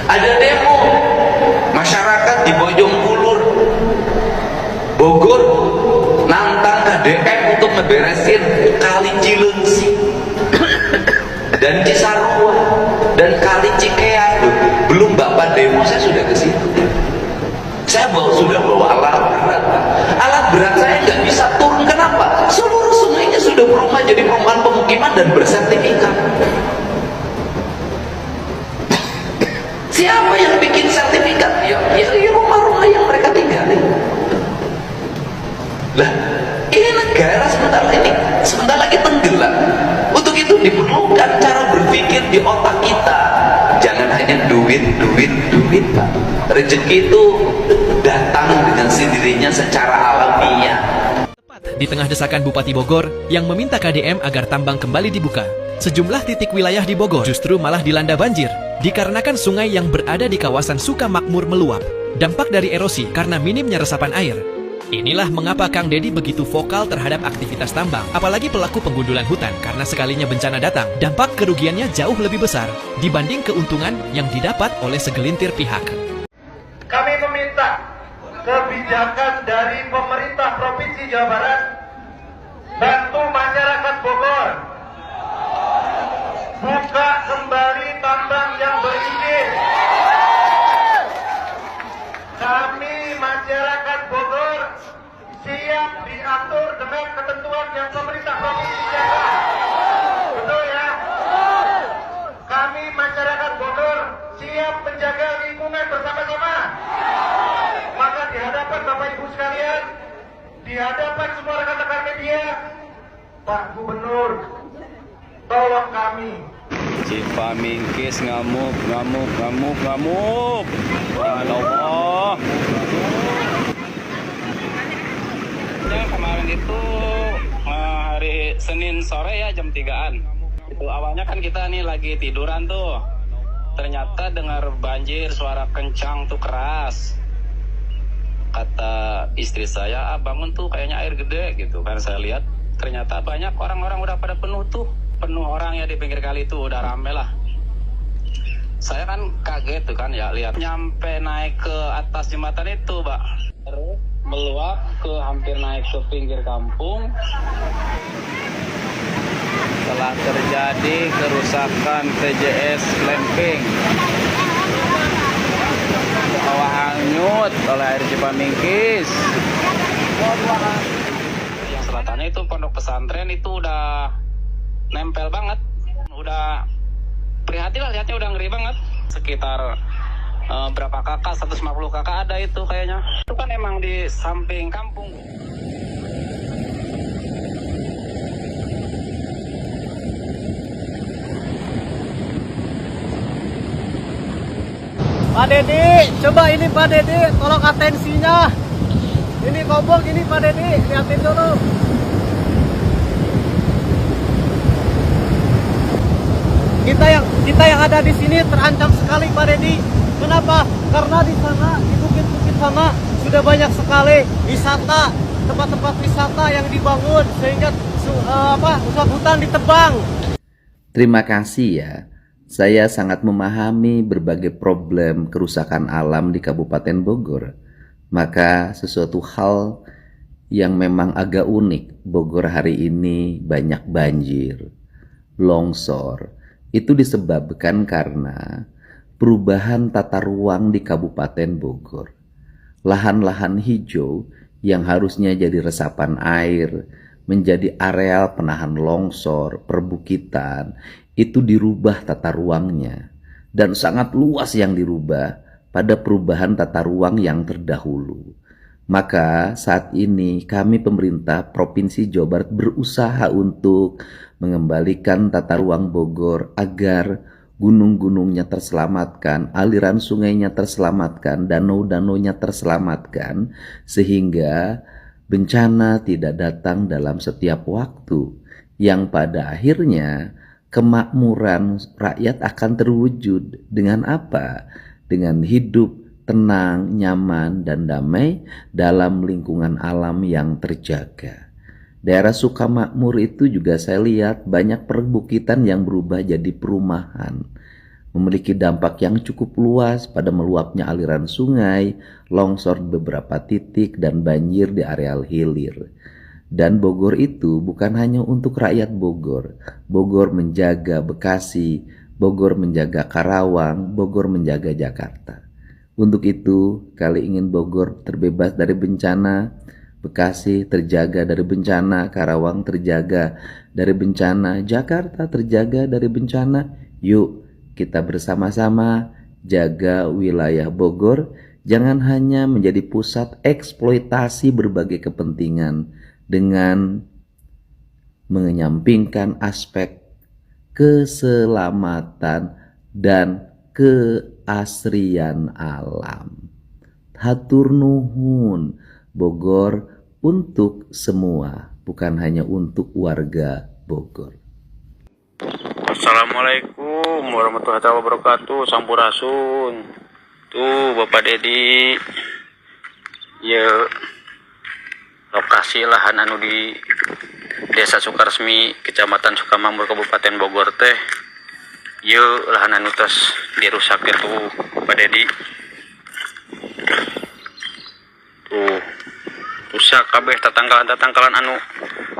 Ada demo masyarakat di Bojong Kulur, Bogor, nantang KDM untuk ngeberesin Kali Cilengsi dan Cisarua dan Kali Cikeas. Belum Bapak demo, saya sudah ke situ. Saya sudah bawa alat berat. Alat berat saya nggak bisa turun. Kenapa? Seluruh sungainya sudah berubah jadi perumahan pemukiman dan bersertifikat. Siapa yang bikin sertifikat? Ya rumah-rumah yang mereka tinggali. Lah, ini negara sebentar lagi tenggelam. Untuk itu diperlukan cara berpikir di otak kita. Jangan hanya duit, Pak. Rezeki itu datang dengan sendirinya secara alamiah. Di tengah desakan Bupati Bogor yang meminta KDM agar tambang kembali dibuka, sejumlah titik wilayah di Bogor justru malah dilanda banjir dikarenakan sungai yang berada di kawasan Sukamakmur meluap. Dampak dari erosi karena minimnya resapan air. Inilah mengapa Kang Deddy begitu vokal terhadap aktivitas tambang, apalagi pelaku penggundulan hutan, karena sekalinya bencana datang, dampak kerugiannya jauh lebih besar dibanding keuntungan yang didapat oleh segelintir pihak. Kami meminta kebijakan dari pemerintah Provinsi Jawa Barat bantu masyarakat Bogor buka kembali tambang yang berizin. Kami masyarakat Bogor siap diatur dengan ketentuan yang pemerintah provinsi jaga. Betul ya? Kami masyarakat Bogor siap menjaga lingkungan bersama-sama. Maka di hadapan Bapak Ibu sekalian, di hadapan semua rekan-rekan media, Pak Gubernur, tolong kami. Cipa Mingkis ngamuk. Ya Allah. Ya, kemarin itu hari Senin sore ya jam 3-an. Itu awalnya kan kita nih lagi tiduran tuh. Ternyata dengar banjir, suara kencang tuh keras. Kata istri saya, bangun tuh kayaknya air gede gitu kan. Saya lihat ternyata banyak orang-orang udah pada penuh orang ya di pinggir kali itu, udah rame lah. Saya kan kaget tuh kan ya, lihat nyampe naik ke atas jembatan itu, Pak. Terus meluap ke hampir naik ke pinggir kampung. Telah terjadi kerusakan TJS Lemping. Bawah hanyut oleh air Cipamingkis. Yang selatannya itu pondok pesantren itu udah nempel banget, udah prihatin lah lihatnya, udah ngeri banget. Sekitar berapa kakak, 150 kakak ada itu kayaknya. Itu kan emang di samping kampung. Pak Deddy, coba ini Pak Deddy, tolong atensinya. Ini kobong ini Pak Deddy, lihatin dulu. Kita yang ada di sini terancam sekali Pak Deddy. Kenapa? Karena di sana, di bukit-bukit sana sudah banyak sekali wisata, tempat-tempat wisata yang dibangun sehingga usaha hutan ditebang. Terima kasih ya. Saya sangat memahami berbagai problem kerusakan alam di Kabupaten Bogor. Maka sesuatu hal yang memang agak unik, Bogor hari ini banyak banjir, longsor. Itu disebabkan karena perubahan tata ruang di Kabupaten Bogor. Lahan-lahan hijau yang harusnya jadi resapan air, menjadi areal penahan longsor, perbukitan, itu dirubah tata ruangnya. Dan sangat luas yang dirubah pada perubahan tata ruang yang terdahulu. Maka saat ini kami pemerintah Provinsi Jawa Barat berusaha untuk mengembalikan tata ruang Bogor agar gunung-gunungnya terselamatkan, aliran sungainya terselamatkan, danau-danaunya terselamatkan, sehingga bencana tidak datang dalam setiap waktu, yang pada akhirnya kemakmuran rakyat akan terwujud dengan apa? Dengan hidup tenang, nyaman, dan damai dalam lingkungan alam yang terjaga. Daerah Sukamakmur itu juga saya lihat banyak perbukitan yang berubah jadi perumahan. memiliki dampak yang cukup luas pada meluapnya aliran sungai, longsor di beberapa titik, dan banjir di areal hilir. Dan Bogor itu bukan hanya untuk rakyat Bogor. Bogor menjaga Bekasi, Bogor menjaga Karawang, Bogor menjaga Jakarta. Untuk itu, kali ingin Bogor terbebas dari bencana, Bekasi terjaga dari bencana, Karawang terjaga dari bencana, Jakarta terjaga dari bencana. Yuk, kita bersama-sama jaga wilayah Bogor, jangan hanya menjadi pusat eksploitasi berbagai kepentingan dengan menyampingkan aspek keselamatan dan keasrian alam. Hatur nuhun. Bogor untuk semua, bukan hanya untuk warga Bogor. Assalamualaikum warahmatullahi wabarakatuh. Sampurasun. Tuh Bapak Dedi, ya lokasi lahan anu di Desa Sukaresmi, Kecamatan Sukamakmur, Kabupaten Bogor teh, ya lahan anu tos dirusak itu Bapak Dedi. Tuh rusak kabeh tatangkalan anu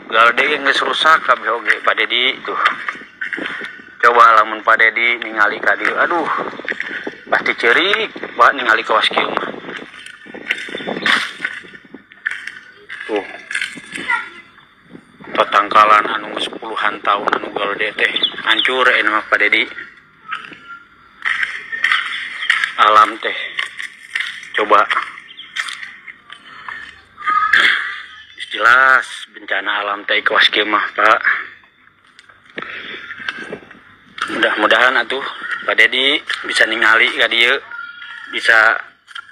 galde geus rusak kabeh oge Pak Dedi tuh. Coba lamun Pak Dedi ningali ka dieu, aduh pasti ceurik Pak ningali kawas kieu mah. Tuh tatangkalan anu geus puluhan tahun anu galde teh hancur anu mah Pak Dedi. Alam teh coba jelas bencana alam teh kawas kieu mah Pak. Mudah-mudahan atuh Pak Dedi bisa ningali ka dieu, bisa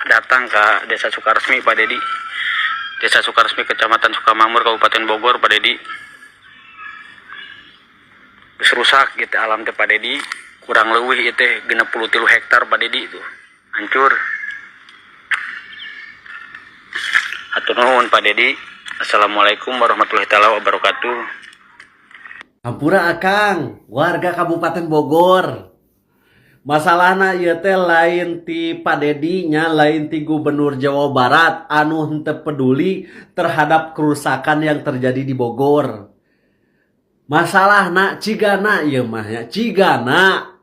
datang ke Desa Sukaresmi Pak Dedi. Desa Sukaresmi, Kecamatan Sukamakmur, Kabupaten Bogor Pak Dedi. Geus rusak gitu alam teh Pak Dedi, kurang leuwih ieu teh 63 hektar Pak Dedi itu. Hancur. Hatur nuhun Pak Dedi. Assalamualaikum warahmatullahi wabarakatuh. Ampura Akang, warga Kabupaten Bogor. Masalahna ieu teh lain ti Pak Dedi nya, lain ti Gubernur Jawa Barat anu henteu peduli terhadap kerusakan yang terjadi di Bogor. Masalahna cigana ieu mah nya, cigana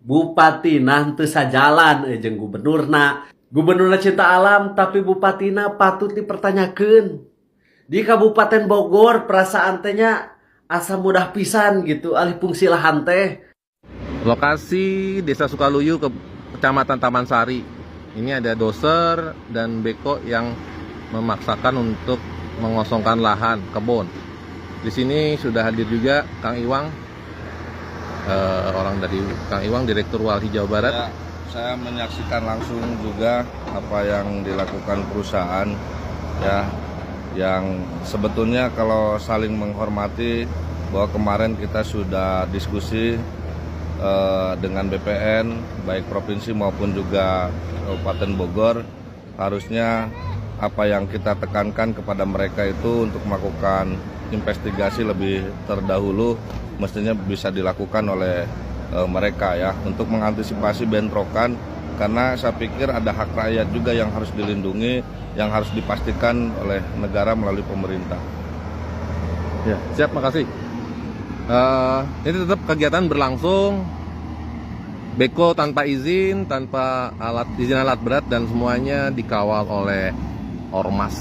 Bupatina henteu sajalan jeung gubernurna. Gubernurna cinta alam tapi bupatina patut dipertanyakan. Di Kabupaten Bogor perasaan tehnya asa mudah pisan gitu alih fungsi lahan teh. Lokasi Desa Sukaluyu, Kecamatan Taman Sari. Ini ada doser dan beko yang memaksakan untuk mengosongkan lahan kebun. Di sini sudah hadir juga Kang Iwang, orang dari Kang Iwang, Direktur Walhi Jawa Barat. Ya, saya menyaksikan langsung juga apa yang dilakukan perusahaan, ya, yang sebetulnya kalau saling menghormati bahwa kemarin kita sudah diskusi dengan BPN baik provinsi maupun juga Kabupaten Bogor, harusnya apa yang kita tekankan kepada mereka itu untuk melakukan investigasi lebih terdahulu mestinya bisa dilakukan oleh mereka ya, untuk mengantisipasi bentrokan, karena saya pikir ada hak rakyat juga yang harus dilindungi, yang harus dipastikan oleh negara melalui pemerintah. Ya, siap, makasih. Ini tetap kegiatan berlangsung, beko tanpa izin, tanpa izin alat berat, dan semuanya dikawal oleh ormas.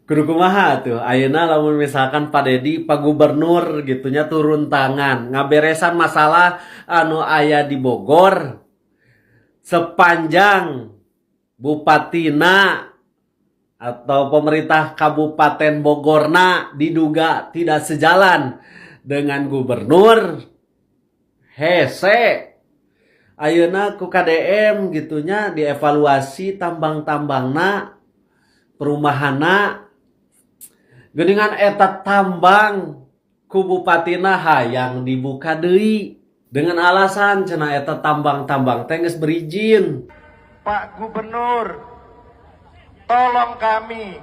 Kudu kumaha tuh, ayeuna lamun misalkan Pak Dedi, Pak Gubernur gitunya turun tangan ngaberesan masalah anu aya di Bogor, sepanjang Bupatina atau pemerintah Kabupaten Bogorna diduga tidak sejalan dengan Gubernur, hese ayeuna ku KDM gitunya dievaluasi tambang-tambangna, perumahana. Geningan eta tambang ku Bupatina hayang dibuka deui dengan alasan cenah eta tambang-tambang teh geus berizin. Pak Gubernur, tolong kami,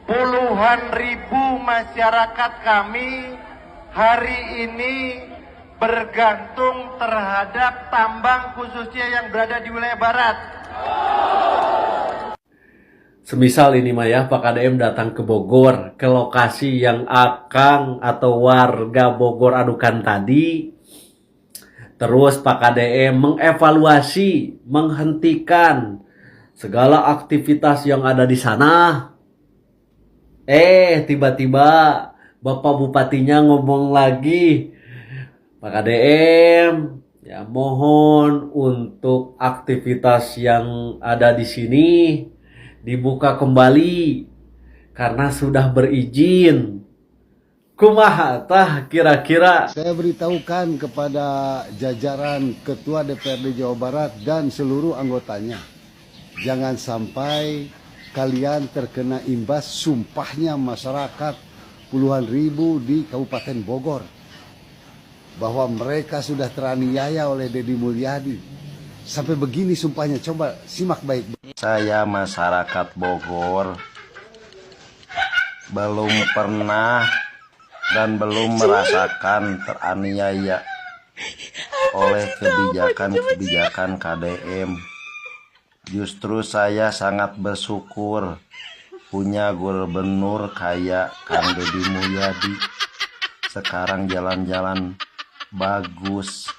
puluhan ribu masyarakat kami hari ini bergantung terhadap tambang khususnya yang berada di wilayah barat. Semisal ini mah ya, Pak KDM datang ke Bogor, ke lokasi yang Akang atau warga Bogor adukan tadi. Terus Pak KDM mengevaluasi, menghentikan segala aktivitas yang ada di sana. Tiba-tiba Bapak Bupatinya ngomong lagi, Pak KDM, ya mohon untuk aktivitas yang ada di sini dibuka kembali karena sudah berizin. Kumaha tah kira-kira? Saya beritahukan kepada jajaran Ketua DPRD Jawa Barat dan seluruh anggotanya, jangan sampai kalian terkena imbas sumpahnya masyarakat puluhan ribu di Kabupaten Bogor bahwa mereka sudah teraniaya oleh Deddy Mulyadi. Sampai begini sumpahnya, coba simak baik-baik. Saya masyarakat Bogor belum pernah dan belum merasakan teraniaya oleh kebijakan-kebijakan KDM. Justru saya sangat bersyukur punya gubernur kayak Kang Deddy Mulyadi. Sekarang jalan-jalan bagus.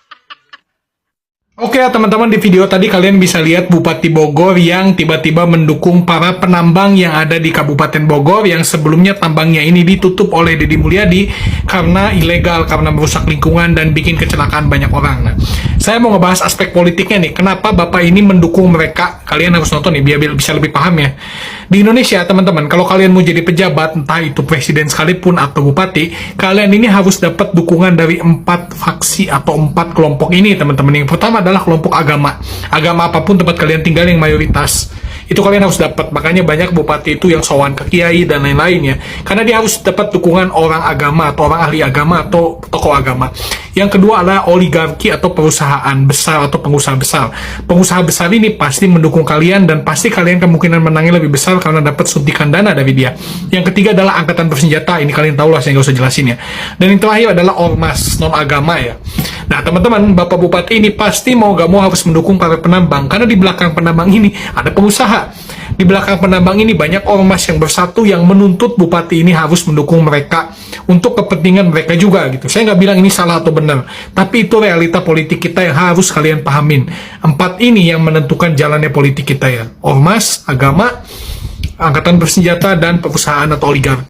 Oke ya teman-teman, di video tadi kalian bisa lihat Bupati Bogor yang tiba-tiba mendukung para penambang yang ada di Kabupaten Bogor yang sebelumnya tambangnya ini ditutup oleh Deddy Mulyadi karena ilegal, karena merusak lingkungan dan bikin kecelakaan banyak orang. Nah, saya mau ngebahas aspek politiknya nih, kenapa Bapak ini mendukung mereka. Kalian harus nonton nih biar bisa lebih paham ya. Di Indonesia teman-teman, kalau kalian mau jadi pejabat, entah itu presiden sekalipun atau bupati, kalian ini harus dapat dukungan dari 4 faksi atau 4 kelompok ini teman-teman. Yang pertama adalah kelompok agama. Agama apapun tempat kalian tinggal yang mayoritas, itu kalian harus dapat. Makanya banyak bupati itu yang sowan ke kiai dan lain-lainnya, karena dia harus dapat dukungan orang agama atau orang ahli agama atau tokoh agama. Yang kedua adalah oligarki atau perusahaan besar atau pengusaha besar. Pengusaha besar ini pasti mendukung kalian dan pasti kalian kemungkinan menangnya lebih besar karena dapat suntikan dana dari dia. Yang ketiga adalah angkatan bersenjata. Ini kalian tahu lah, saya nggak usah jelasin ya. Dan yang terakhir adalah ormas non agama ya. Nah teman-teman, Bapak Bupati ini pasti mau gak mau harus mendukung para penambang, karena di belakang penambang ini ada pengusaha. Di belakang penambang ini banyak ormas yang bersatu yang menuntut Bupati ini harus mendukung mereka untuk kepentingan mereka juga gitu. Saya nggak bilang ini salah atau benar, tapi itu realita politik kita yang harus kalian pahamin. 4 ini yang menentukan jalannya politik kita ya. Ormas, agama, angkatan bersenjata, dan perusahaan atau oligarki.